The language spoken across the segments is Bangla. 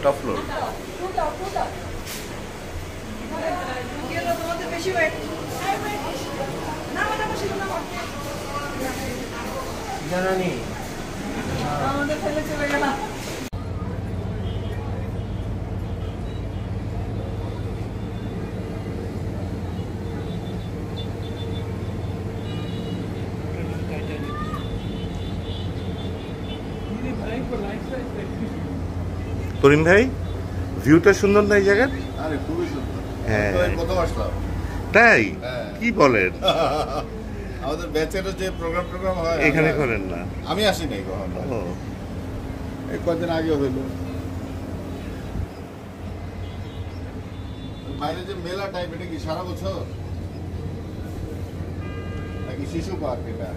Top floor. জানানি আমাদের ফেলে চলে গেল। করিম ভাই, ভিউটা সুন্দর না এই জায়গার? আরে খুবই সুন্দর। হ্যাঁ, প্রথম আসলাম। তাই কি বলেন? আমাদের ব্যাচের যে প্রোগ্রাম হয় এখানে করেন না? আমি আসি নাই কখনো। ও, এই কদিন আগে হইল। বাইরে যে মেলা টাইপ, এটা কি সারা বছর নাকি শিশু পার্ক? এটা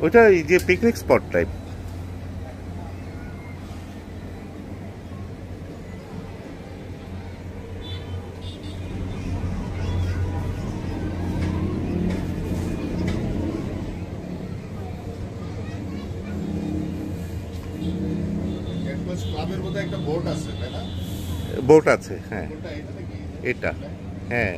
ওটা এই যে পিকনিক স্পট টাইপ। ক্লাবের মধ্যে একটা বোট আছে, তাই না? বোট আছে, হ্যাঁ। এটা হ্যাঁ,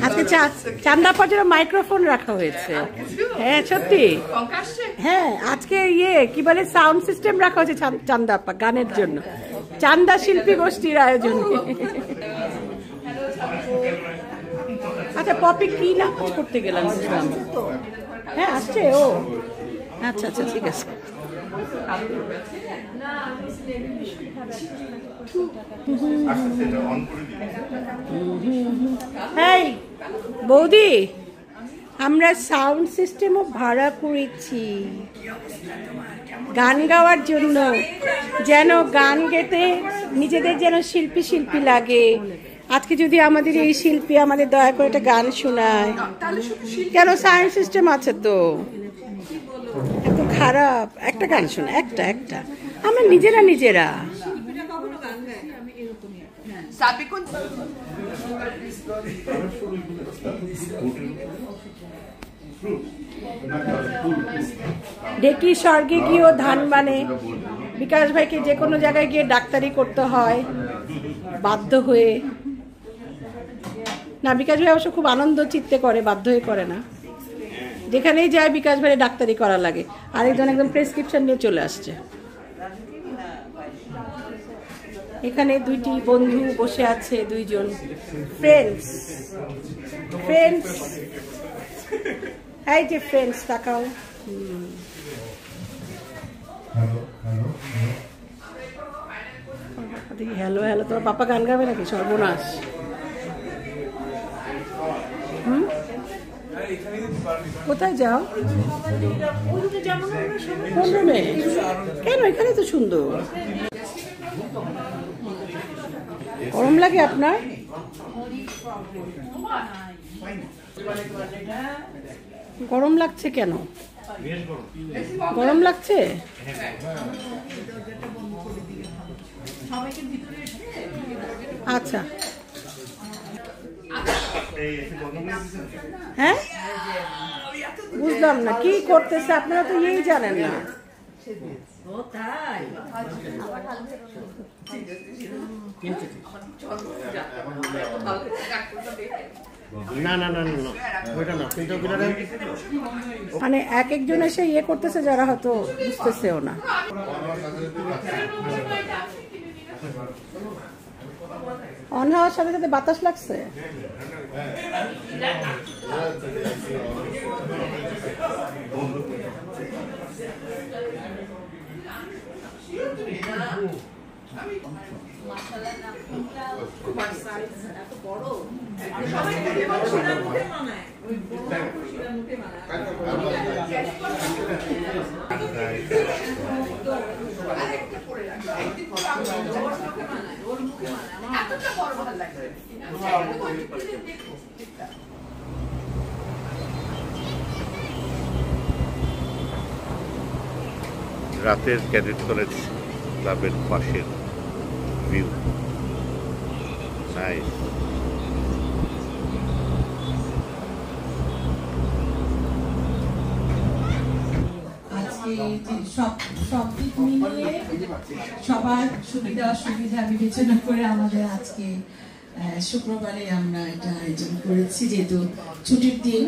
আজকে চান্দাপার জন্য মাইক্রোফোন রাখা হয়েছে। হ্যাঁ সত্যি, হ্যাঁ আজকে কি বলে সাউন্ড সিস্টেম রাখা হয়েছে চান্দাপা গানের জন্য, চান্দা শিল্পী গোষ্ঠীর আয়োজনে। আচ্ছা পপি কি নামাজ করতে গেলাম? হ্যাঁ আসছে ও, আচ্ছা আচ্ছা ঠিক আছে। এই বৌদি, আমরা সাউন্ড সিস্টেমও ভাড়া করেছি গান গাওয়ার জন্য, যেন গান গেতে নিজেদের যেন শিল্পী লাগে। আজকে যদি আমাদের এই শিল্পী আমাদের দয়া করে একটা গান শোনায়, কেন সাউন্ড সিস্টেম আছে তো, এত খারাপ একটা গান শোনা, একটা আমরা নিজেরা ডেকি স্বর্গে গিয়েও ধান মানে বিকাশ ভাইকে যে কোনো জায়গায় গিয়ে ডাক্তারি করতে হয় বাধ্য হয়ে। না, বিকাশ ভাই অবশ্য খুব আনন্দ চিত্তে করে, বাধ্য হয়ে করে না। যেখানেই যায় বিকাশ ভাই ডাক্তারি করা লাগে। আরেকজন একদম প্রেসক্রিপশন নিয়ে চলে আসছে। এখানে দুইটি বন্ধু বসে আছে, দুইজন ফ্রেন্ডস। এই যে ফ্রেন্ডস, তাকাও। হ্যালো হ্যালো, তোমার পাপা গান গাবে নাকি? সর্বনাশ। কোথায় যাও? কোন রুমে? কেন, এখানে তো সুন্দর। গরম লাগে আপনার? গরম লাগছে কেন? গরম লাগছে? আচ্ছা হ্যাঁ, বুঝলাম না কি করতেছে, আপনারা তো এই জানেন না। মানে এক একজন এসে করতেছে যারা হয়তো বুঝতেছেও না। অন হওয়ার সাথে সাথে বাতাস লাগছে। রাতের ক্যাডেট কলেজ ক্লাবের পাশের ভিউ নাইস। সব দিক মিলিয়ে সবার সুবিধা অসুবিধা বিবেচনা করে আমাদের আজকে শুক্রবারে আমরা এটা আয়োজন করেছি, যেহেতু ছুটির দিন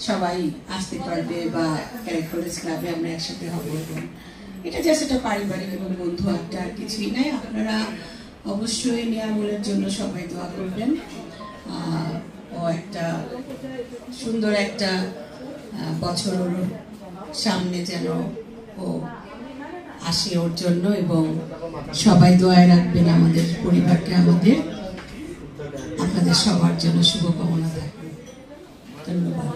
সবাই আসতে পারবে বা কলেজ ক্লাবে আমরা একসাথে হবো এবং এটা জাস্ট একটা পারিবারিক এবং বন্ধু আড্ডা, আর কিছুই নাই। আপনারা অবশ্যই নিয়ামলের জন্য সবাই দোয়া করবেন। ও একটা সুন্দর একটা বছর সামনে যেন ও আসে ওর জন্য, এবং সবাই দোয়ায় রাখবেন আমাদের পরিবারকে, আমাদের আপনাদের সবার জন্য শুভকামনা থাকবে। ধন্যবাদ।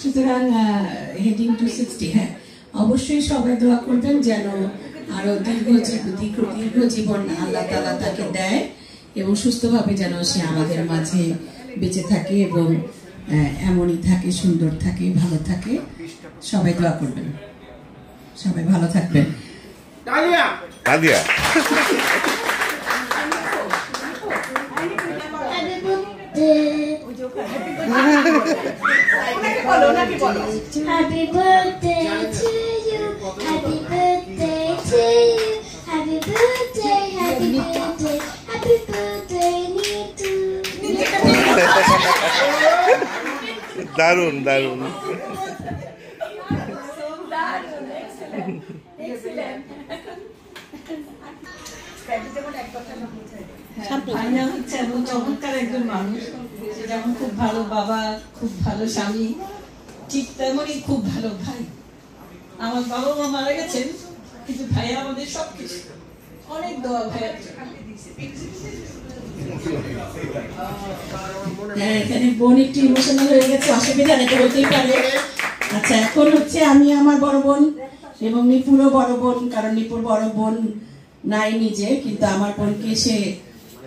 সুতরাং হেডিং টু 60, হ্যাঁ অবশ্যই সবাই দোয়া করবেন যেন আরো দীর্ঘ জীবন আল্লাহ তাআলা তাকে দেয় এবং সুস্থভাবে যেন সে আমাদের মাঝে বেঁচে থাকে এবং এমনই থাকে, সুন্দর থাকে, ভালো থাকে। সবাই দোয়া করবেন, সবাই ভালো থাকবেন। Happy birthday to you, happy birthday to you, happy birthday, happy birthday, happy birthday Nitu. দারুণ দারুণ। চমৎকার একজন মানুষ, যেমন খুব ভালো বাবা, খুব ভালো স্বামী, ঠিক তেমনই খুব ভালো ভাই। আমার বাবা মা মারা গেছেন, কিন্তু ভাইয়া আমাদের সবকিছু। অনেক দোয়া ভাইয়া। হ্যাঁ, এখানে বোন একটু ইমোশনাল হয়ে গেছে, অসুবিধা নেই, বলতেই পারে। আচ্ছা, এখন হচ্ছে আমি আমার বড় বোন এবং নিপুরও বড় বোন, কারণ নিপুর বড় বোন নাই নিজে, কিন্তু আমার বোনকে সে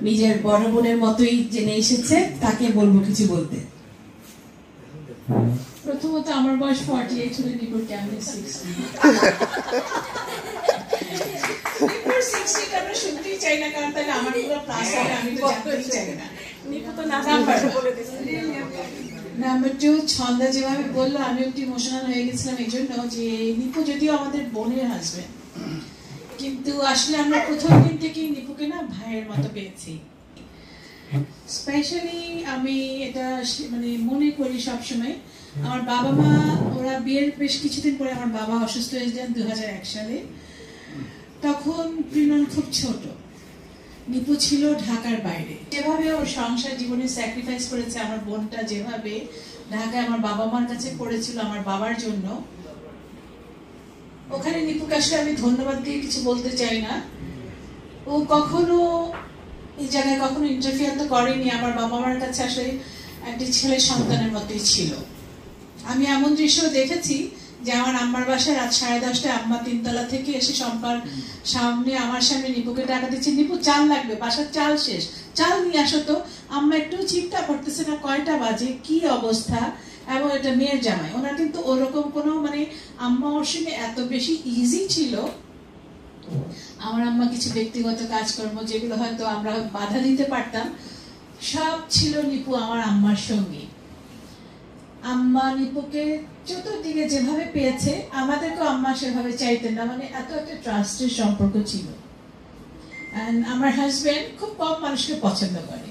নিজের বড় বোনের মতোই জেনে এসেছে, তাকে বলবো কিছু বলতে। প্রথমত আমার বয়স 48 হলে নিপুর কেমন 60। নিপুর 60 আমরা শুনতেই চাই না, কারণ তাহলে আমার পুরো প্লাস হবে, আমি তো জানতেই চাই না। নিপু তো নাম্বার বলে দিয়েছে। নাম্বার 2, ছন্দা যেভাবে বললো আমি একটু ইমোশনাল হয়ে গেছিলাম এই জন্য যে নিপু যদিও আমাদের বোনের হাজবেন্ড, কিন্তু আসলে আমরা প্রথম দিন থেকেই নিপুকে না ভাইয়ের মতো পেয়েছি। স্পেশালি আমি এটা মানে মনে করি সবসময়, আমার বাবা মা ওরা বিয়ের বেশ কিছুদিন পরে আমার বাবা অসুস্থ হয়ে যান 2001 সালে। তখন প্রিনন খুব ছোট, নিপু ছিল ঢাকার বাইরে। যেভাবে ওর সংসার জীবনে স্যাক্রিফাইস করেছে, আমার বোনটা যেভাবে ঢাকায় আমার বাবা মার কাছে পড়েছিল আমার বাবার জন্য, ওখানে নিপুকে আসলে আমি ধন্যবাদ দিয়ে কিছু বলতে চাই না। ও কখনো এই জায়গায় কখনো ইন্টারফিয়ার তো করেনি, আমার বাবা মার কাছে আসলে একটি ছেলে সন্তানের মতোই ছিল। আমি এমন দৃশ্য দেখেছি যে আমার আম্মার বাসায় রাত 10:30টায় আম্মা 3 তলা থেকে এসে সম্পার সামনে আমার সামনে নিপুকে টাকা দিচ্ছে, নিপু চাল লাগবে, বাসার চাল শেষ, চাল নিয়ে আসো তো। আম্মা একটু চিন্তা করতেছে না কয়টা বাজে, কি অবস্থা, এবং এটা মেয়ের জামাই। ওনার কিন্তু ওরকম কোনো মানে আম্মা ওর সঙ্গে এত বেশি ইজি ছিল। আমার আম্মা কিছু ব্যক্তিগত কাজকর্ম যেগুলো হয়তো আমরা বাধা দিতে পারতাম, সব ছিল নিপু আমার আম্মার সঙ্গে। আম্মা নিপুকে চতুর্দিকে যেভাবে পেয়েছে, আমাদেরকেও আম্মা সেভাবে চাইতেন না, মানে এত একটা ট্রাস্টের সম্পর্ক ছিল। আমার হাজবেন্ড খুব কম মানুষকে পছন্দ করে,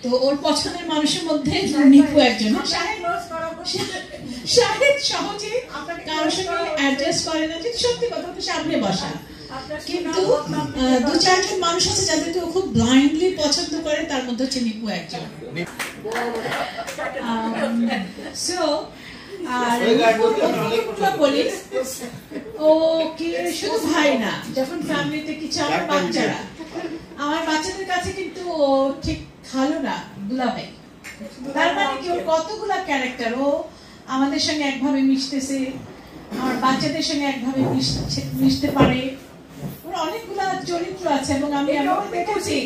তো ওর পছন্দের মানুষের মধ্যে নিপু একজন। শাহেদ সহজে কারোর সঙ্গে অ্যাডজাস্ট করে না, যেটা সত্যি কথা, তো সামনে বসা। কিন্তু 2-4জন মানুষ আছে যাদেরকে ও খুব ব্লাইন্ডলি পছন্দ করে, তার মধ্যে হচ্ছে নিপু একজন। সো আর বলি, ও কি শুধু ভাই না, যখন ফ্যামিলিতে কিছু আমার বাচ্চাদের কাছে কিন্তু ও ঠিক ভালো না দুলাভাই। তার মানে কি, ওর কতগুলা ক্যারেক্টার, ও আমাদের সঙ্গে একভাবে মিশতেছে, আমার বাচ্চাদের সঙ্গে একভাবে মিশতে পারে, ওর অনেকগুলা চরিত্র আছে। এবং আমি দেখেছি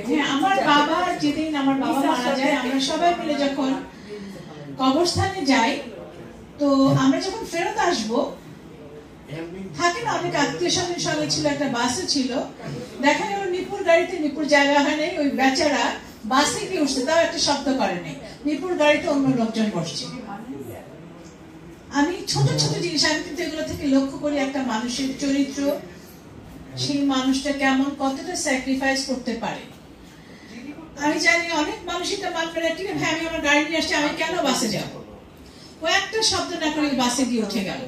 যে আমার বাবা, যেদিন আমার বাবা মারা যায়, আমরা সবাই মিলে যখন কবরস্থানে যাই, তো আমরা যখন ফেরত আসবো, থাকে না অনেক আত্মীয় স্বজনের সঙ্গে ছিল, একটা বাসে ছিল, দেখা গেল নিপুর গাড়িতে, নিপুর জায়গা হয় নাই, ওই বেচারা বাসে গিয়ে উঠছে, তাও একটা শব্দ করেনি, নিপুর গাড়িতে অন্য লোকজন বসছে। আমি ছোট ছোট জিনিস, আমি কিন্তু এগুলো থেকে লক্ষ্য করি একটা মানুষের চরিত্র, সেই মানুষটা কেমন, কতটা স্যাক্রিফাইস করতে পারে। আমি জানি অনেক মানুষ এটা মানবে না, ঠিক আছে আমি আমার গাড়ি নিয়ে আসছি, আমি কেন বাসে যাবো, ও একটা শব্দ না করে বাসে গিয়ে উঠে গেল।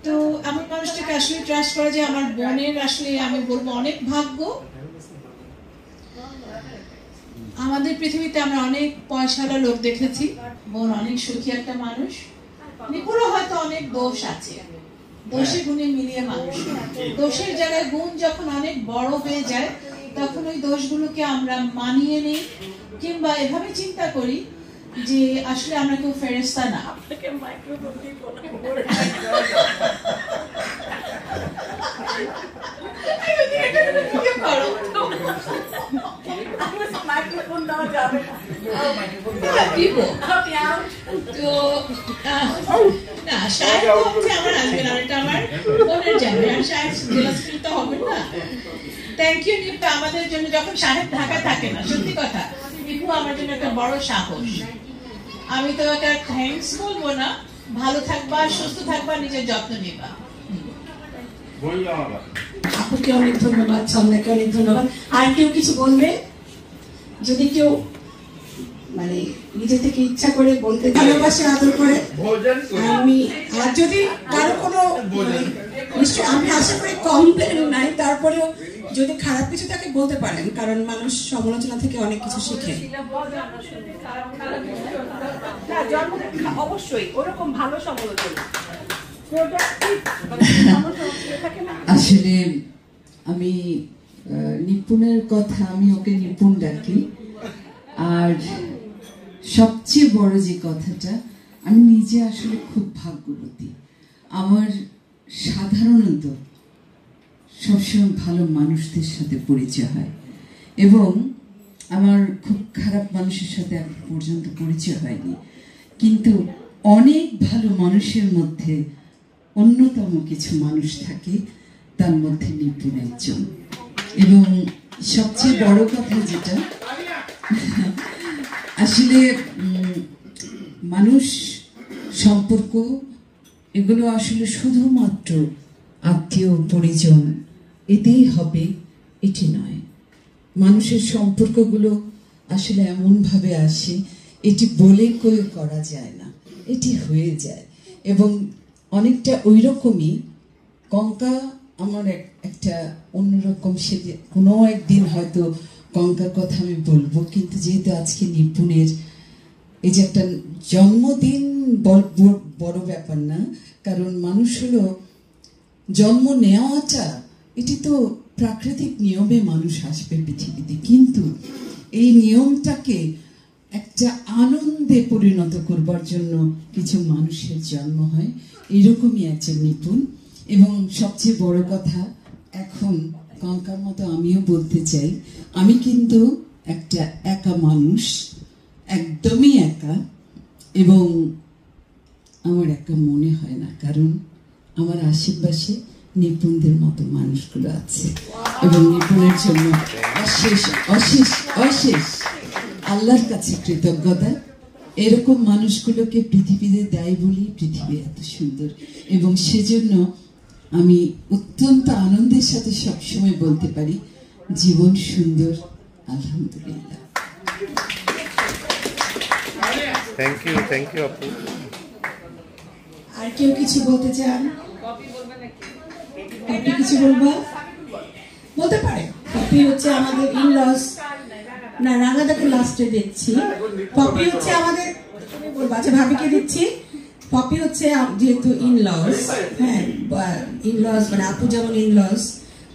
তো আমার মানুষটাকে আসলে ট্রাস্ট করা যায়। আমার বোনের আসলে আমি বলবো অনেক ভাগ্য। আমাদের পৃথিবীতে আমরা অনেক পয়সাওয়ালা লোক দেখেছি, বোন অনেক সুখী একটা মানুষ। নিপুরও হয়তো অনেক দোষ আছে, দোষে গুণে মিলিয়ে মানুষ। দোষের জায়গায় গুণ যখন অনেক বড় হয়ে যায়, তখন ওই দোষগুলোকে আমরা মানিয়ে নিই, কিংবা এভাবে চিন্তা করি যে আসলে আমরা কেউ ফেরেশতা না। আমাদের জন্য যখন সাহেব ঢাকা থাকে না, সত্যি কথা, নিপু আমার জন্য একটা বড় সাহস। আমি তো একটা থ্যাঙ্কস বলবো না, ভালো থাকবা, সুস্থ থাকবা, নিজের যত্ন নিবা। আপুকে অনেক ধন্যবাদ, সামনাকে অনেক ধন্যবাদ। আর কেউ কিছু বলবে? যদি কেউ মানে নিজে থেকে ইচ্ছা করে বলতে, ভালোবাসে, আদর করে, আমি আর যদি কারো কোনো নিশ্চয়, আমি আশা করি কমপ্লেন নাই, তারপরেও যদি খারাপ কিছু তাকে বলতে পারেন, কারণ মানুষ সমালোচনা থেকে অনেক কিছু শিখে। অবশ্যই ওরকম ভালো সমালোচনা। আসলে আমি নিপুণের কথা, আমি ওকে নিপুণ ডাকি। আর সবচেয়ে বড় যে কথাটা, আমি নিজে আসলে খুব ভাগ্যবতী। আমার সাধারণত সবসময় ভালো মানুষদের সাথে পরিচয় হয়, এবং আমার খুব খারাপ মানুষের সাথে এখন পর্যন্ত পরিচয় হয়নি। কিন্তু অনেক ভালো মানুষের মধ্যে অন্যতম কিছু মানুষ থাকে, তার মধ্যে নিপুণ একজন। এবং সবচেয়ে বড় কথা যেটা, আসলে মানুষ সম্পর্ক এগুলো আসলে শুধুমাত্র আত্মীয় পরিজন এতেই হবে এটি নয়। মানুষের সম্পর্কগুলো আসলে এমনভাবে আসে, এটি বলে কয়ে করা যায় না, এটি হয়ে যায়। এবং অনেকটা ওই রকমই কঙ্কা আমার একটা অন্যরকম, সে কোনো একদিন হয়তো কঙ্কার কথা আমি বলবো, কিন্তু যেহেতু আজকে নিপুণের এই যে একটা জন্মদিন বড় ব্যাপার না, কারণ মানুষ হলো জন্ম নেওয়াটা, এটি তো প্রাকৃতিক নিয়মে মানুষ আসবে পৃথিবীতে, কিন্তু এই নিয়মটাকে একটা আনন্দে পরিণত করবার জন্য কিছু মানুষের জন্ম হয়। এরকমই একজন নিপুণ। এবং সবচেয়ে বড় কথা, এখন কঙ্কার মতো আমিও বলতে চাই, আমি কিন্তু একটা একা মানুষ, একদমই একা। এবং আমার একা মনে হয় না, কারণ আমার আশেপাশে নিপুণদের মতো মানুষগুলো আছে। এবং নিপুণের জন্য অশেষ অশেষ অশেষ আল্লাহর কাছে কৃতজ্ঞতা। এরকম মানুষগুলোকে পৃথিবীতে দেয় বলি পৃথিবী এত সুন্দর। এবং সেজন্য আমি অত্যন্ত আনন্দের সাথে সবসময় বলতে পারি, জীবন সুন্দর, আলহামদুলিল্লাহ। থ্যাংক ইউ আপু। আর কেউ কিছু বলতে চান? পপি কিছু বলবো? বলতে পারে। পপি হচ্ছে আমাদের ইনলস, না রাঙাদাকে লাস্টে দেখছি। পপি হচ্ছে আমাদের, বলবো আচ্ছা ভাবিকে দিচ্ছি। পপি হচ্ছে যেহেতু ইনলস, হ্যাঁ ইনলস মানে আপু যেমন ইনলস,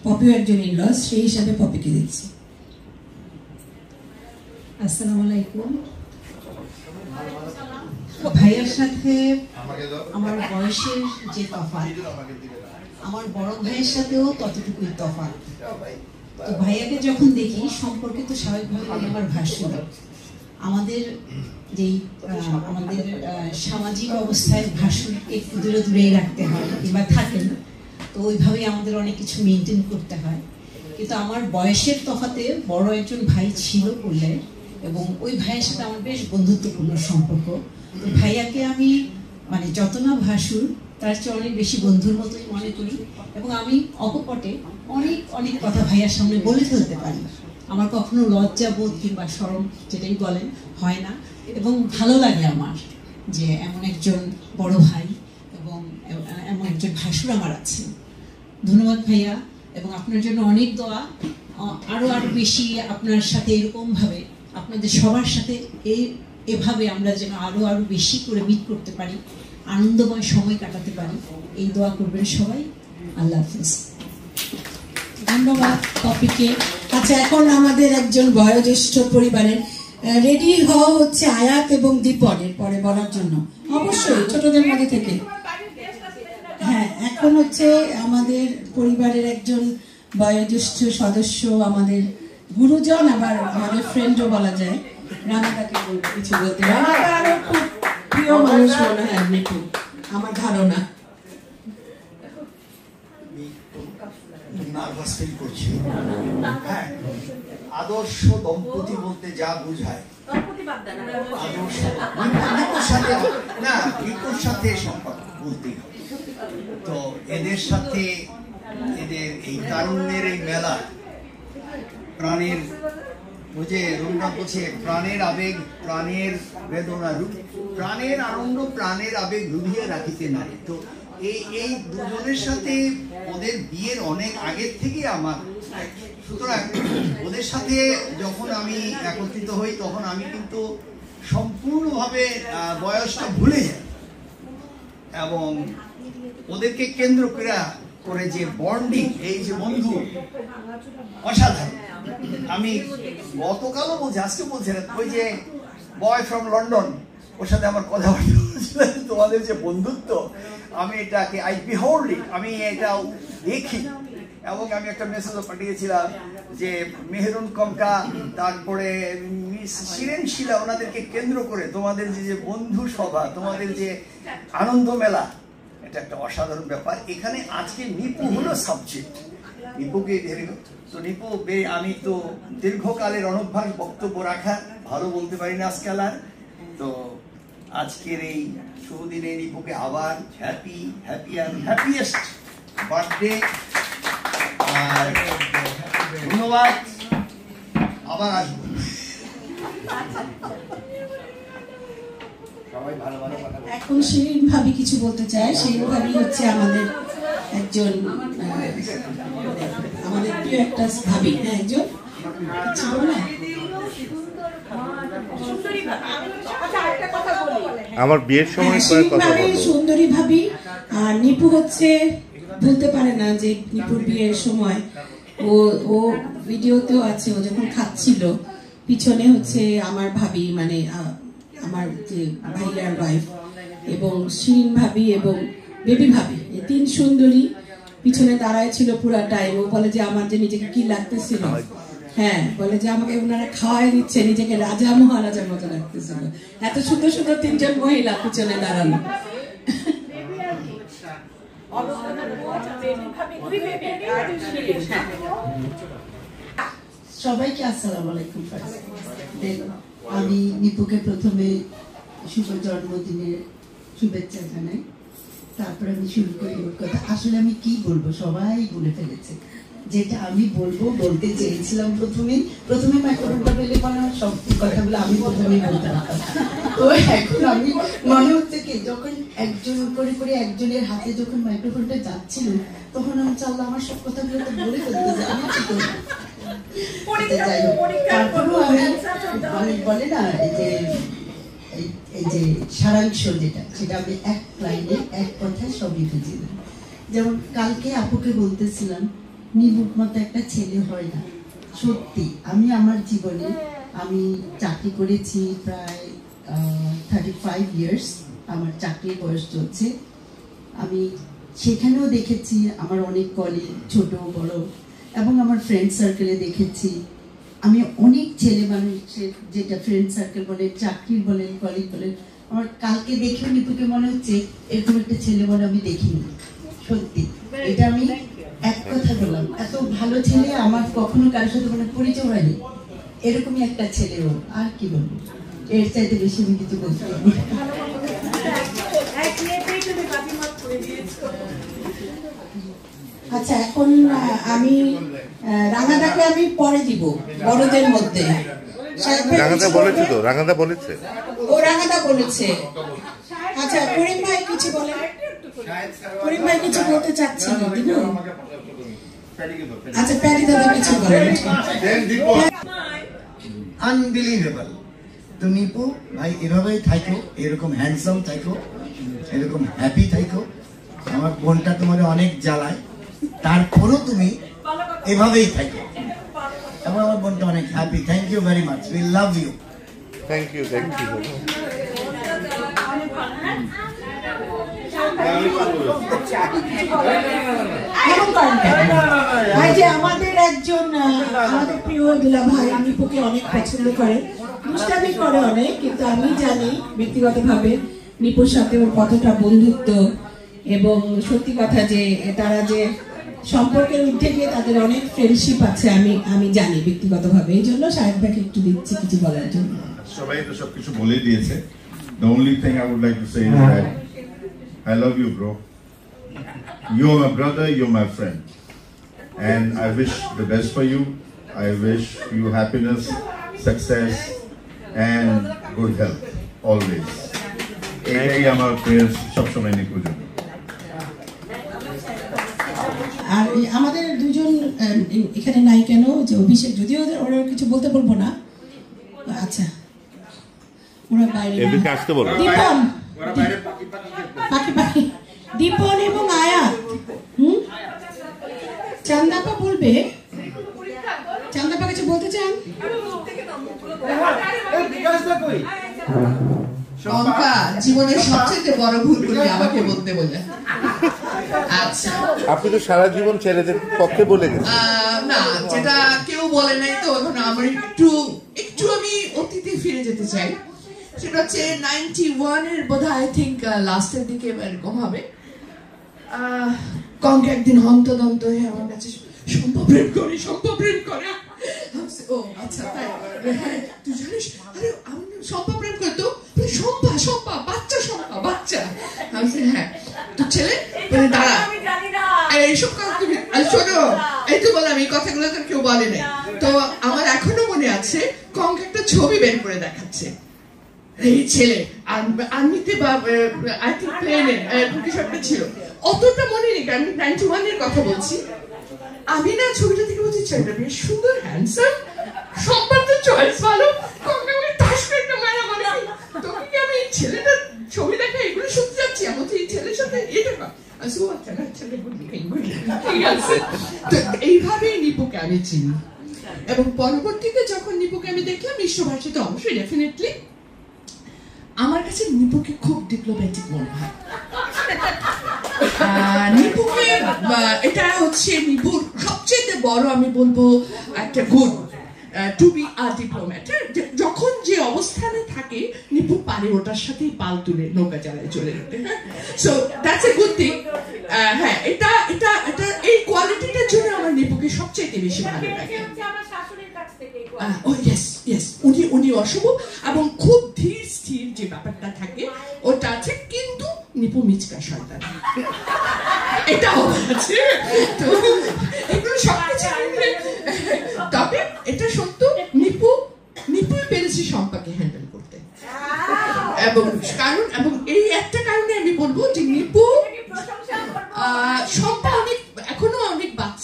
পপিও একজন ইনলস, সেই হিসাবে পপিকে দিচ্ছি। আসসালামু আলাইকুম। ভাইয়ার সাথে আমার বয়সের যে তফাৎ, আমার বড় ভাইয়ের সাথেও ততটুকুই তফাৎ। তো ভাইয়াকে যখন দেখি সম্পর্কে তো স্বাভাবিকভাবে আমার ভাষ্য, আমাদের যেই আমাদের সামাজিক অবস্থায় ভাষণকে একটু দূরে দূরেই রাখতে হয় কিংবা থাকেন, তো ওইভাবেই আমাদের অনেক কিছু মেনটেন করতে হয়। কিন্তু আমার বয়সের তফাতে বড় একজন ভাই ছিল বললে, এবং ওই ভাইয়ের সাথে আমার বেশ বন্ধুত্বপূর্ণ সম্পর্ক। তো ভাইয়াকে আমি মানে যত না ভাসুর তার চেয়ে অনেক বেশি বন্ধুর মতোই মনে করি, এবং আমি অকপটে অনেক অনেক কথা ভাইয়ার সামনে বলে ফেলতে পারি। আমার কখনো লজ্জা বোধ কিংবা শরম যেটাই বলেন হয় না, এবং ভালো লাগে আমার যে এমন একজন বড় ভাই এবং এমন একজন ভাসুর আমার আছে। ধন্যবাদ ভাইয়া, এবং আপনার জন্য অনেক দোয়া। আরো বেশি আপনার সাথে এরকমভাবে আপনাদের সবার সাথে এভাবে আমরা যেন আরো বেশি করে মিট করতে পারি, আনন্দময় সময় কাটাতে পারি, এই দোয়া করবেন সবাই। আল্লাহ হাফেজ। ধন্যবাদ পপিকে। আচ্ছা এখন আমাদের একজন বয়োজ্যেষ্ঠ পরিবারের রেডি হওয়া হচ্ছে আয়াত এবং দীপনের পরে বলার জন্য, অবশ্যই ছোটদের মধ্যে থেকে। হ্যাঁ এখন হচ্ছে আমাদের পরিবারের একজন বয়োজ্যেষ্ঠ সদস্য, আমাদের গুরুজন, আবার আমাদের ফ্রেন্ডও বলা যায়, রানাদাকে কিছু বলতে পারে। আরো খুব প্রিয় মানুষ মনে হয় নিপু, আমার ধারণা। নার্ভাস ফিল করছি। হ্যাঁ, আদর্শ দম্পতি বলতে যা বোঝায়, আদর্শ নিপুর সাথে সম্পর্ক বলতে, তো এদের সাথে এদের এই তারুণ্যের এই মেলা, প্রাণের বুঝে রবীন্দ্রনাথ বলছে প্রাণের আবেগ প্রাণের বেদনা, প্রাণের আনন্দ প্রাণের আবেগ রুধিয়ে রাখিতে নারী। তো এই দুজনের সাথে ওদের বিয়ের অনেক আগের থেকে আমার, সুতরাং ওদের সাথে যখন আমি একত্রিত হই তখন আমি কিন্তু সম্পূর্ণভাবে বয়সটা ভুলে যাই, এবং ওদেরকে কেন্দ্র করে যে বন্ডিং, এই যে বন্ধু, অসাধারণ। আমি গতকালও বলছি, আজকে বলছিলাম, ওই যে বয় ফ্রম লন্ডন, ওর সাথে আমার কথাবার্তা হচ্ছিল, তোমাদের যে বন্ধুত্ব, আমি এটাকে আই বিহোল্ড ইট, আমি এটা দেখি। এবং আমি একটা মেসেজও পাঠিয়েছিলাম যে মেহরুন কমকা, তারপরে শিরেন শিলা, ওনাদেরকে কেন্দ্র করে তোমাদের যে বন্ধু সভা, তোমাদের যে আনন্দ মেলা, এটা একটা অসাধারণ ব্যাপার। এখানে আজকে নিপু হলো সাবজেক্ট, নিপুকে তো নিপু আমি তো দীর্ঘকালের অনভ্যাস বক্তব্য রাখা, ভালো বলতে পারি না আজকাল আর। তো আজকের এই শুভ দিনে নিপুকে আবার হ্যাপিয়েস্ট বার্থডে, আর ধন্যবাদ, আবার আসবো। এখন শিরিন ভাবি কিছু বলতে চায়। শিরিন ভাবি হচ্ছে আমাদের একজন আমাদের প্রিয় একটা ভাবি, হ্যাঁ একজন কিছু বলে। আমার বিয়ের সময় সুন্দরী ভাবি। আর নিপু হচ্ছে বলতে পারে না যে নিপুর বিয়ের সময় ও ভিডিওতেও আছে, ও যখন খাচ্ছিল পিছনে হচ্ছে আমার ভাবি, মানে আমার যে ভাইয়ার ওয়াইফ, এবং শিরিন ভাবি এবং বেবি ভাবি, এই তিন সুন্দরী পিছনে দাঁড়ায় ছিল পুরা টাইম। ও বলে যে আমার যে নিজেকে কি লাগতেছিল, হ্যাঁ বলে যে আমাকে ওনারা খাওয়াই দিচ্ছে, নিজেকে রাজা মহারাজার মতো লাগতেছিল, এত সুন্দর সুন্দর তিনজন মহিলা পিছনে দাঁড়ানো। সবাইকে আসসালামু আলাইকুম। আমি নিপুকে প্রথমে শুভ জন্মদিনের শুভেচ্ছা জানাই, তারপরে আমি শুরু করি ওর কথা। আসলে আমি কি বলবো, সবাই বলে ফেলেছে, যেটা আমি বলতে চেয়েছিলাম প্রথমে মাইক্রোফোনটা পেলে পরে সব কথাগুলো আমি প্রথমেই বলতে পারতাম। তো এখন আমি মনে হচ্ছে কি যখন একজন করে একজনের হাতে যখন মাইক্রোফোনটা যাচ্ছিল তখন আমি চাল্লাহ আমার সব কথাগুলো তো বলে ফেলতে যাই, আমি কি করবো। যাই হোক, তারপরেও আমি বলে না এই যে সারাংশ সেটা আমি এক লাইনে এক কথায় সব লিখে দিলাম। যেমন কালকে আপুকে বলতেছিলাম নিবুর মতো একটা ছেলে হয় না। সত্যি আমি আমার জীবনে আমি চাকরি করেছি প্রায় 35 ইয়ার্স, আমার চাকরির বয়স চলছে। আমি সেখানেও দেখেছি আমার অনেক কলিগ, ছোট বড়, এবং আমার ফ্রেন্ড সার্কেলে দেখেছি আমি অনেক ছেলে মানুষের, যেটা ফ্রেন্ড সার্কেল বলে, চাকরির বলেন, কলিগ বলেন, আমার কালকে দেখেও নিপুকে মনে হচ্ছে এরকম একটা ছেলে বলে আমি দেখিনি। সত্যি এটা আমি এক কথা বললাম, এত ভালো ছেলে আমার কখনো কারোর সাথে কোনো পরিচয় হয়নি। এরকমই একটা ছেলে ও, আর কি বলবো, এর চাইতে বেশি আমি কিছু বলতে পারবো। আচ্ছা, এখন আমি রাঙাদাকে আমি পরে দিব বড়দের মধ্যে। রাঙাদা বলেছে তো, রাঙাদা বলেছে, ও রাঙাদা বলেছে। আচ্ছা, করিম ভাই কিছু বলেন। করিম ভাই কিছু বলতে চাচ্ছেন, দিব? আচ্ছা, প্যাডি দাদা কিছু বলেন। আনবিলিভেবল। তো নিপু ভাই এভাবেই থাকো, এরকম হ্যান্ডসাম থাকো, এরকম হ্যাপি থাকো। আমার বোনটা তোমার অনেক জ্বালায়, তারপরও তুমি এভাবেই থাকো, এবং আমার বোনটা অনেক happy. Thank you very much, we love you. Thank you, thank you. আমাদের একজন আমাদের প্রিয় দুলা ভাই নিপুকে অনেক পছন্দ করে, দুষ্টামি করে অনেক, কিন্তু আমি জানি ব্যক্তিগতভাবে নিপুর সাথে ওর কতটা বন্ধুত্ব, এবং সত্যি কথা যে তারা যে সম্পর্কের ঊর্ধ্বে গিয়ে তাদের অনেক ফ্রেন্ডশিপ আছে, আমি জানি ব্যক্তিগতভাবে। এই জন্য শাহেদ ভাইকে একটু দিচ্ছি কিছু বলার জন্য। সবাই তো সবকিছু বলে দিয়েছে। The only thing I would like to say is that I love you, bro. You're my brother, you're my friend, and I wish the best for you. I wish you happiness, success, and good health always. এই আমার প্রেয়ার্স সবসময় নিকুর জন্য। আর আমাদের দুজন এখানে নাই কেন, যে অভিষেক, যদিও ওরা কিছু বলতে বলবো না। আচ্ছা, ওরা বাইরে আসতে বলো। দীপন, পাখি দীপন এবং আয়াত। চান্দাপা বলবে, চান্দাপা কিছু বলতে চান? জীবনের সবচেয়ে বড় ভুল করলে আমাকে বলতে বলে। আচ্ছা, আপনি তো সারা জীবন ছেলেদের পক্ষে বলে গেছেন। না, যেটা কেউ বলে নাই, তো এখন আমার একটু আমি অতীতে ফিরে যেতে চাই। সেটা হচ্ছে 91 এর বোধহয় আই থিঙ্ক লাস্টের দিকে এরকম হবে। কঙ্ক একদিন হন্তদন্ত হয়ে আমার কাছে সম্ভব প্রেম করে। ও আচ্ছা, তাই? হ্যাঁ, তুই জানিস? আরে আমি সম্ভব প্রেম করতো, সম্পা বাচ্চা। হ্যাঁ, তোর ছেলে দাঁড়া, এইসব কথা তুমি শোনো। এই তো বললাম, এই কথাগুলো তো কেউ বলে নাই। তো আমার এখনো মনে আছে, কঙ্ক একটা ছবি বের করে দেখাচ্ছে, এই ছেলে আর্মিতে বা আই থিঙ্ক প্লেনে কিছু একটা ছিল, অতটা মনে নেই, আমি 91 এর কথা বলছি। আমি না ছবিটা থেকে বলছি, ছেলেটা বেশ সুন্দর, হ্যান্ডসাম, সম্পর্ক চয়েস ভালো। তোকে কি আমি ছেলেটার ছবি দেখা এগুলো শুনতে যাচ্ছি? আমার এই ছেলের সাথে এটা তো এইভাবেই নিপুকে আমি চিনি। এবং পরবর্তীতে যখন নিপুকে আমি দেখলাম বিশ্বভারতীতে, অবশ্যই ডেফিনেটলি আমার কাছে নিপুকে খুব ডিপ্লোম্যাটিক মনে হয়। নিপুকে এটা হচ্ছে নিপুর সবচেয়ে বড় আমি বলবো একটা গুণ, টু বি আ ডিপ্লোম্যাট। যখন যে অবস্থানে থাকে নিপু পারে ওটার সাথেই পাল তুলে নৌকা চালায় চলে যেতে। So that's a good thing. হ্যাঁ, এটা এই কোয়ালিটিটার জন্য আমার নিপুকে সবচেয়ে বেশি ভালো লাগে। উনি অশুভ এবং খুব ধীর স্থির যে ব্যাপারটা থাকে ওটা আছে, কিন্তু নিপু মিচকা শয়তান, এটাও আছে। তো এগুলো সবকিছু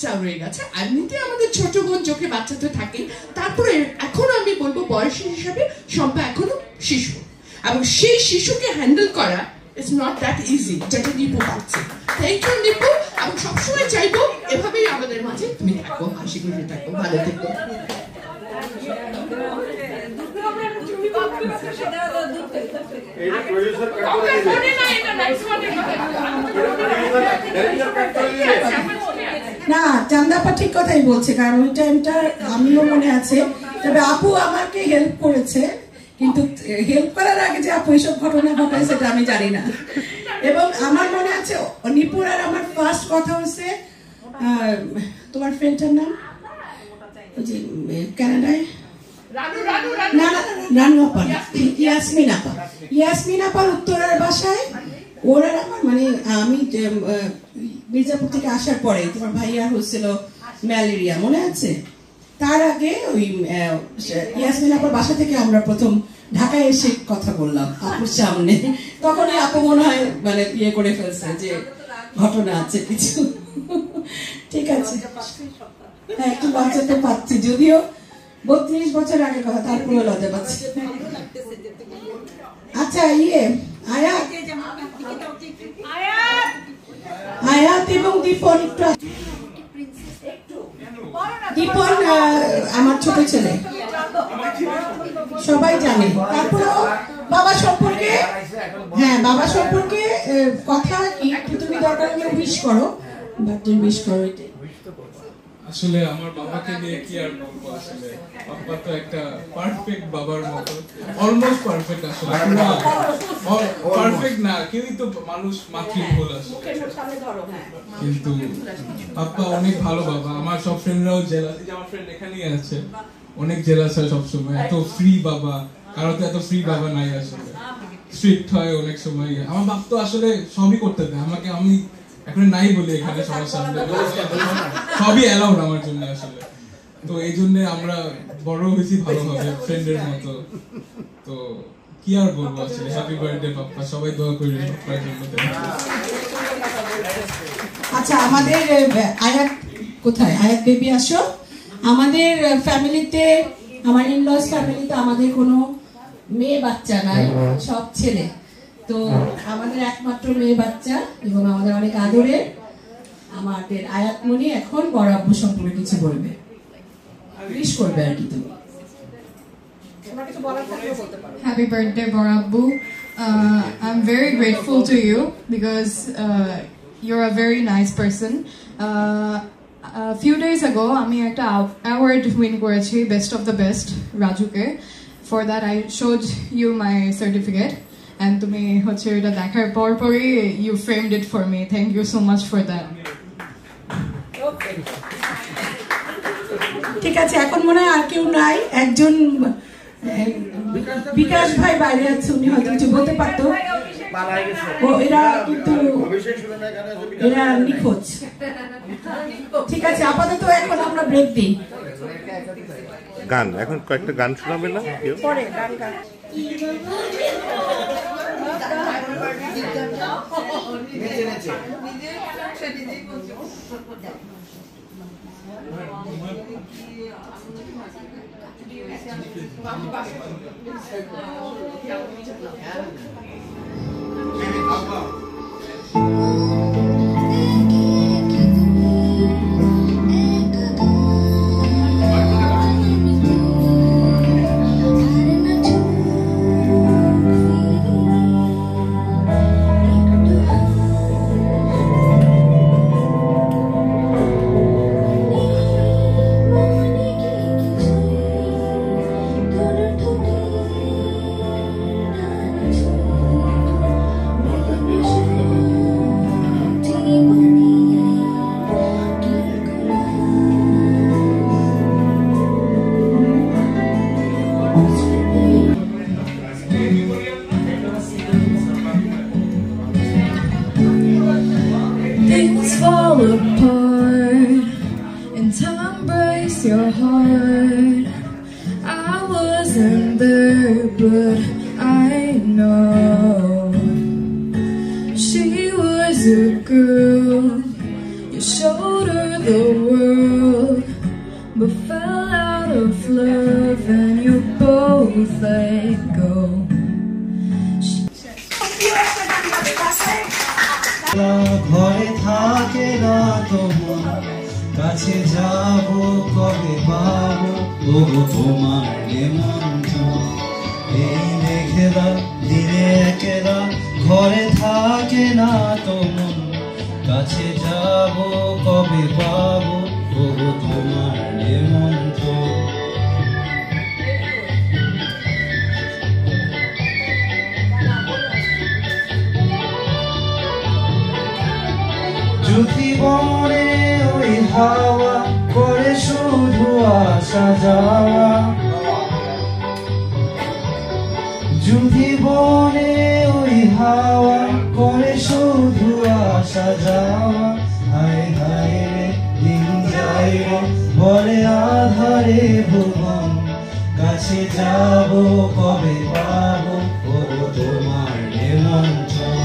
বাচ্চা রয়ে গেছে। এমনিতে আমাদের ছোট বোন চোখে বাচ্চা তো থাকে, তারপরে এখন আমি বলবো বয়স হিসাবে শম্পা এখনো শিশু, এবং সেই শিশুকে হ্যান্ডেল করা ইটস নট দ্যাট ইজি, যেটা নিপু পাচ্ছে। থ্যাংক ইউ নিপু, এবং সবসময় চাইবো এভাবেই আমাদের মাঝে তুমি থাকো, হাসি খুশি থাকো, ভালো থেকো। না, চান্দাপা ঠিক কথাই বলছে, কারণ ওই টাইমটা আমিও মনে আছে। তবে আপু আমাকে হেল্প করেছে, কিন্তু হেল্প করার আগে যে আপু এসব ঘটনা ঘটায় সেটা আমি জানি না। এবং আমার মনে আছে নিপুর আর আমার ফার্স্ট কথা হচ্ছে, তোমার ফ্রেন্ডটার নাম কানাডায়, না না রানু আপা, ইয়াসমিন আপা। ইয়াসমিন আপার উত্তরার বাসায় ওরা আমার মানে আমি মির্জাপুর থেকে আসার পরে তোমার ভাইয়ার হচ্ছিল ম্যালেরিয়া, মনে আছে? তার আগে ওই ইয়াসমিন আপার বাসা থেকে আমরা প্রথম ঢাকায় এসে কথা বললাম আপুর সামনে। তখনই আপু মনে হয় মানে ইয়ে করে ফেলছে যে ঘটনা আছে কিছু। ঠিক আছে, হ্যাঁ একটু লজ্জা তো পাচ্ছি, যদিও 32 বছর আগে কথা, তারপরে লজ্জা পাচ্ছি। আচ্ছা আয়াত এবং দীপন একটু। দীপন আমার ছোট ছেলে, সবাই জানে। তারপরেও বাবা সম্পর্কে, হ্যাঁ বাবা সম্পর্কে কথা কি তুমি দরকার হলে উইশ করো, বার্থডে উইশ করো। আসলে আমার বাবাকে নিয়ে কি আর বলবো, আসলে বাবা তো একটা পারফেক্ট বাবার মতো, অলমোস্ট পারফেক্ট। আসলে পারফেক্ট না, কেউই তো মানুষ মাতৃ ভুল আসলে, কিন্তু পাপ্পা অনেক ভালো বাবা। আমার সব ফ্রেন্ডরাও জেলাস, এই যে আমার ফ্রেন্ড এখানেই আছে, অনেক জেলাস হয় সবসময়। এত ফ্রি বাবা, কারো তো এত ফ্রি বাবা নাই আসলে, স্ট্রিক্ট হয় অনেক সময়। আমার বাপ তো আসলে সবই করতে দেয় আমাকে, আমি এখন নাই বলি এখানে সবার সামনে, সবই অ্যালাউড আমার জন্য আসলে। তো এই জন্য আমরা বড় হয়েছি ভালোভাবে ফ্রেন্ডের মতো। তো কি আর বলবো আসলে, হ্যাপি বার্থডে পাপ্পা, সবাই দোয়া করি পাপ্পার জন্য। আচ্ছা, আমাদের আয়াত কোথায়? আয়াত বেবি আসো। আমাদের ফ্যামিলিতে, আমার ইনলস ফ্যামিলিতে আমাদের কোনো মেয়ে বাচ্চা নাই, সব ছেলে। তো আমাদের একমাত্র মেয়ে বাচ্চা এবং আমাদের অনেক আদরের আমাদের আয়াতমণি এখন বড় আব্বু সম্পর্কে কিছু বলবে, উইশ করবে আর কি। তুমি Happy birthday, Borabbu. I'm very grateful to you because you're a very nice person. A few days ago, আমি একটা award win করেছি, Best of the Best, রাজুকে. For that, I showed you my certificate. And তুমি হচ্ছে এটা দেখার পরই you framed it for me. Thank you so much for that. ঠিক আছে, এখন মনে হয় আর কেউ নাই। একজন বিকাশ ভাই বাইরে আছে, উনি হয়তো কিছু বলতে পারতো। এরা কিন্তু এরা নিখোঁজ। ঠিক আছে, আপাতত এখন আমরা ব্রেক দিই। গান এখন কয়েকটা গান শোনাবে না কেউ? পরে গান গান Things fall apart and time breaks your heart. I wasn't there, but I know she was a girl. You showed her the world, but fell out of love and you both let go. ঘরে থাকে না তোমার কাছে যাব কবে পাবো ওগো তোমার নিমন্ত্রণ এই মেঘেলা দিনে একেলা ঘরে থাকে না তোমার কাছে যাব কবে পাবো ওগো তোমার নিমন্ত্রণ যদি বনে ওই হাওয়া করে শুধু আসা যাওয়া যদি বনে ওই হাওয়া করে শুধু আসা যাওয়া হায় হায় রে দিন যাই রে বলে আধারে ভুবন কাছে যাব কবে পাবো ও তোমার নিমন্ত্রণ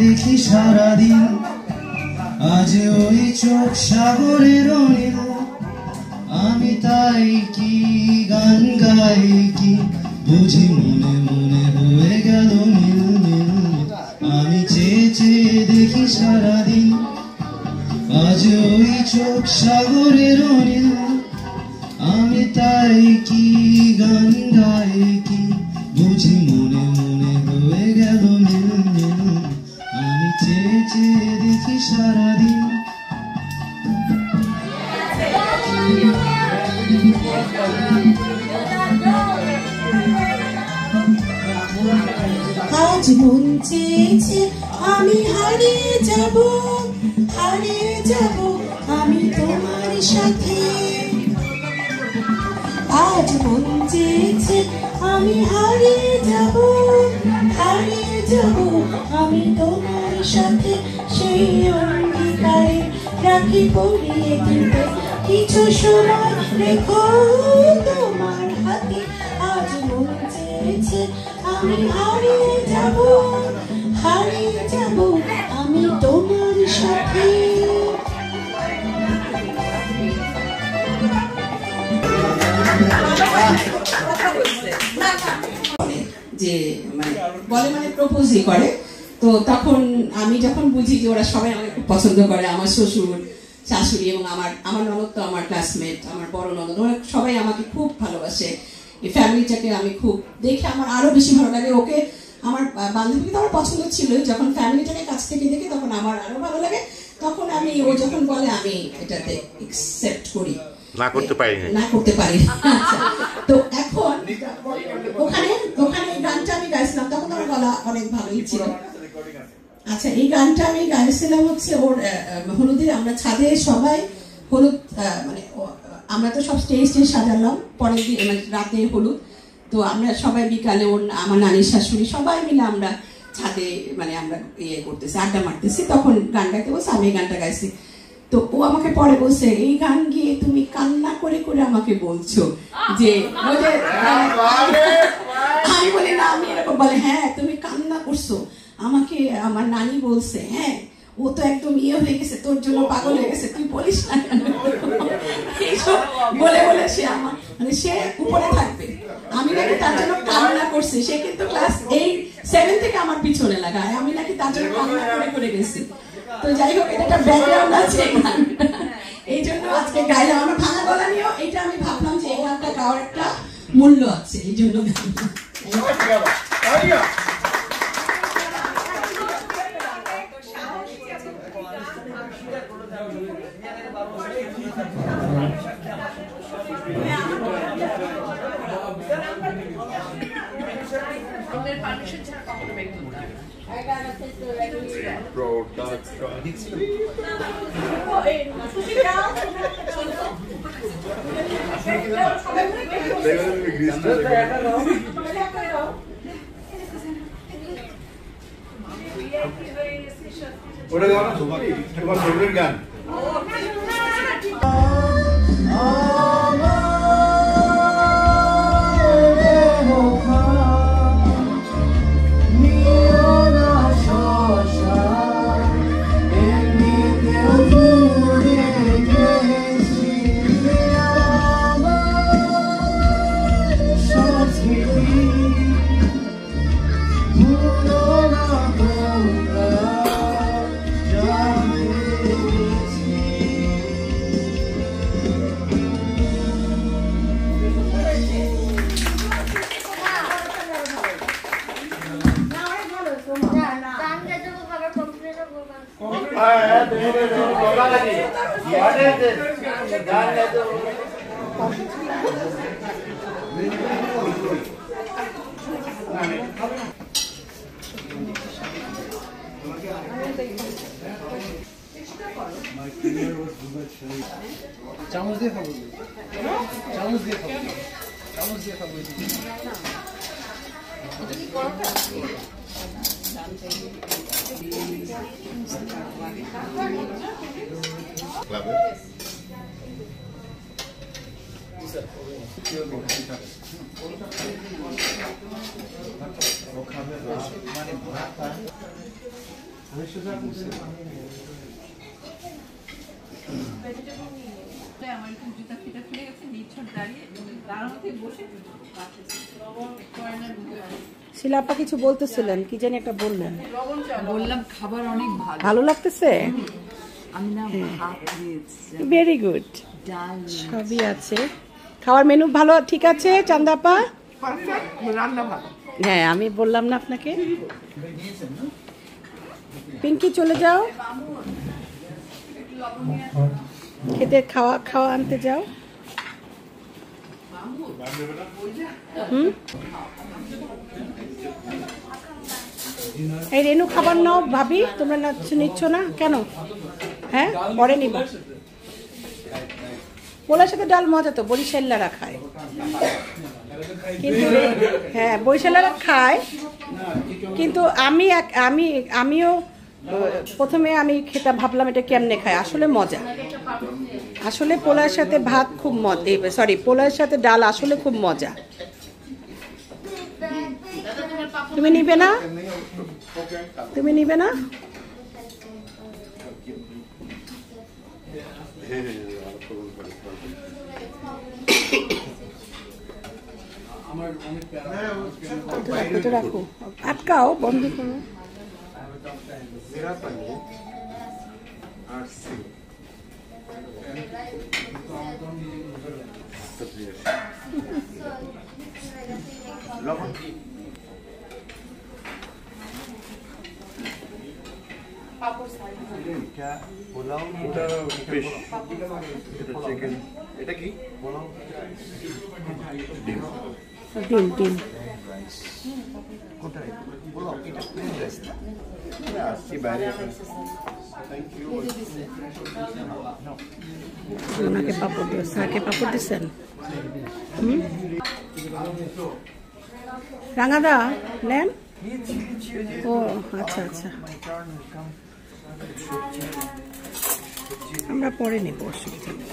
দেখি সারাদিন আজ ওই চোখ সাগরের নীল আমি তাই কি গান গাই কি বুঝি মনে মনে হয়ে গেল নীল নীল আমি চেয়ে চেয়ে দেখি সারাদিন আজ ওই চোখ সাগরের নীল আমি তাই কি গান গাই কি বুঝি মনে মনে হয়ে গেল নীল নীল আমি চেয়ে চেয়ে দেখি সারাদিন আজ মন চেয়েছে আমি হারিয়ে যাব আমি তোমার সাথে আজ মন চেয়েছে আমি হারিয়ে যাব আমি তোমার সাথে সেই অঙ্গীকারে রাখি পরিয়ে দিবে কিছু সময় রেখো তোমার হাতে আজ মন চেয়েছে আমি হারিয়ে যাব আমি তোমার সাথে যে মানে বলে মানে প্রপোজই করে তো তখন আমি যখন বুঝি যে ওরা সবাই আমাকে খুব পছন্দ করে আমার শ্বশুর শাশুড়ি এবং আমার ননদ তো আমার ক্লাসমেট আমার বড় ননদ ওরা সবাই আমাকে খুব ভালোবাসে এই ফ্যামিলিটাকে আমি খুব দেখে আমার আরো বেশি ভালো লাগে ওকে আমার বান্ধবীকে তো আমার পছন্দ ছিল যখন ফ্যামিলিটাকে কাছ থেকে দেখি তখন আমার আরো ভালো লাগে তখন আমি ও যখন বলে আমি এটাতে অ্যাকসেপ্ট করি, না করতে পারি না। আচ্ছা, তো এখন ওখানে এই গানটা আমি গাইছিলাম, তখন আমার গলা অনেক ভালোই ছিল। আচ্ছা, এই গানটা আমি গাইছিলাম হচ্ছে ওর হলুদে, আমরা ছাদে সবাই হলুদ, মানে আমরা তো সব স্টেজ সাজালাম পরের দিন, মানে রাতে হলুদ, তো আমরা সবাই বিকালে ওর আমার নানির শাশুড়ি সবাই মিলে আমরা ছাদে মানে আমরা ইয়ে করতেছি, আড্ডা মারতেছি, তখন গান গাইতে বলছে, আমি এই গানটা গাইছি। তো ও আমাকে পরে বলছে, এই গান গিয়ে তুমি কান্না করে করে আমাকে বলছো যে আমি বলি না, আমি এরকম বলে, হ্যাঁ তুমি কান্না করছো, আমাকে আমার নানি বলছে, হ্যাঁ ও তো একদম ইয়ে হয়ে গেছে, তোর জন্য পাগল হয়ে গেছে, তুই বলিস না এইসব বলে বলে সে আমার মানে সে উপরে থাকবে, আমি নাকি তার জন্য কান্না করছি। সে কিন্তু ক্লাস 7 থেকে আমার পিছনে লাগায়, আমি নাকি তার জন্য কান্না করে করে গেছি। তো যাই হোক, এটা একটা ব্যাকগ্রাউন্ড আছে, এই জন্য আজকে গাইলাম। আমার ভাঙা গলা নিয়েও এটা আমি ভাবলাম যে এই গানটা গাওয়ার একটা মূল্য আছে, এই জন্য ওটা গাও না, তোমার ফেভারিট গান। চামচ দিয়ে খাবো, চামচ দিয়ে খাবো, চামচ দিয়ে খাবো। মানে ভাতটা আমার জুতা ফিটা খুলে গেছে, নিচ্ছর দাঁড়িয়ে তার মধ্যে বসে শিলাপা কিছু বলতেছিলেন, কি জানি একটা বললেন। বললাম খাবার অনেক ভালো, ভালো লাগতেছে। আমি না ভাত দিয়েছি, ভেরি গুড, ডাল সবই আছে, খাওয়ার মেনু ভালো, ঠিক আছে চান্দাপা, রান্না ভালো। হ্যাঁ আমি বললাম না আপনাকে। পিঙ্কি চলে যাও, খেতে খাওয়া আনতে যাও। এই রেনু খাবার নাও ভাবি, তোমরা নিচ্ছ না কেন? হ্যাঁ পরে নিবা। পোলার সাথে ডাল মজা তো, বরিশাল্লারা খায় কিন্তু, হ্যাঁ বরিশাল্লারা খায় কিন্তু আমিও প্রথমে আমি খেতে ভাবলাম এটা কেমনে খায়, আসলে মজা, আসলে পোলার সাথে ভাত খুব মজা, সরি পোলার সাথে ডাল আসলে খুব মজা। তুমি নিবে না? তুমি নিবে না? এটা রাখো, আটকাও, বন্ধ করো। লবণ এটা পোলাও, ওটা ফিশ, এটা চিকেন, এটা কি পোলাও? ডিম। ডিম ডিম কোনটা পোলাও? এটা প্লেন রাইস না? আসছি বাইরে। ওনাকে পাপড় দিও, স্যারকে পাপড় দিচ্ছেন। রাঙাদা নেন। ও আচ্ছা আচ্ছা, আমরা পরে নেব, অসুবিধা নেই।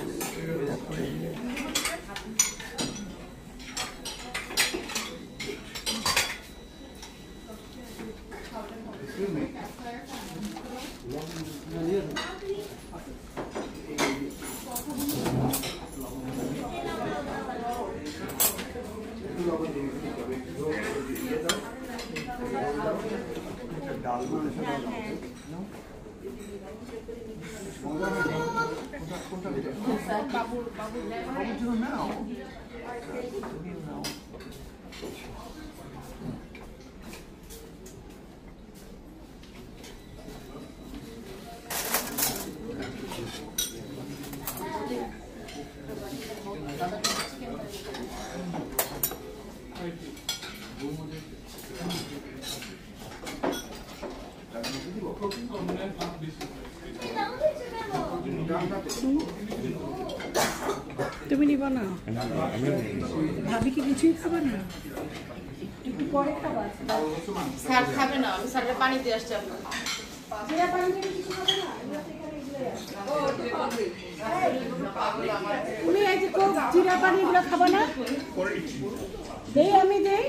তুমি নিবা না? ভাবি কি কিছুই খাবে না? একটু পরে খাবা। স্যার খাবে না, আমি স্যারের পানি দিয়ে আসছি আপনার। তুমি এই যে কোক জিরা পানি এগুলো খাবা না? দেই আমি দেই।